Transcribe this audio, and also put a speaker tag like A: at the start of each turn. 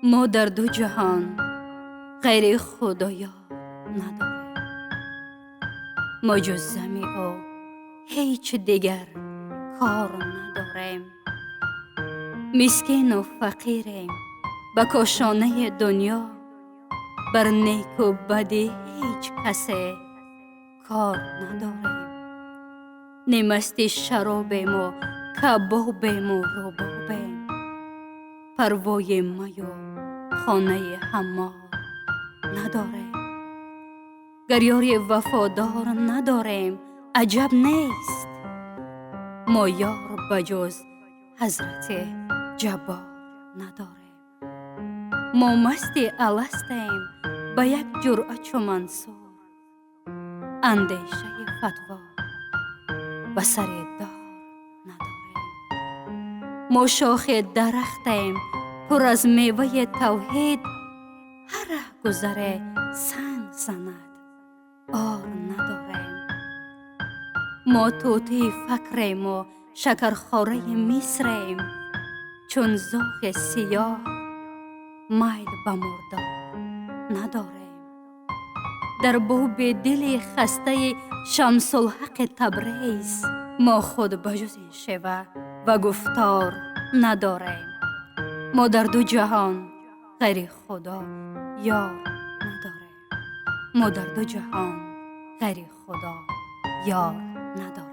A: ما در دو جهان غیر خدایا نداریم. ما جز زمی و هیچ دیگر کار نداریم. مسکین و فقیریم به کاشانه دنیا، بر نیک و بدی هیچ کسی کار نداریم. نی مستی شرابیم و کبابیم و ربابیم، پروای می و خانه حمار نداریم. گر یاری وفادار نداریم عجب نیست، ما یار بجز حضرت جبار نداریم. ما مستی الستیم به یک جرعه چو منصور، اندیشه فتوا به سر دار نداریم. ما شاخ درختیم پر از میوه توحید، هر ره گذر سنگ زند آر نداریم. ما طوطی فقریم و شکرخواره مصریم، چون زاغ سیاه میل به مردار نداریم. در بوب دل خسته شمس الحق تبریز، ما خود بجز این شیوه و گفتار نداریم. ما در دو جهان غیر خدا یار نداریم. ما در دو جهان غیر خدا یار نداریم.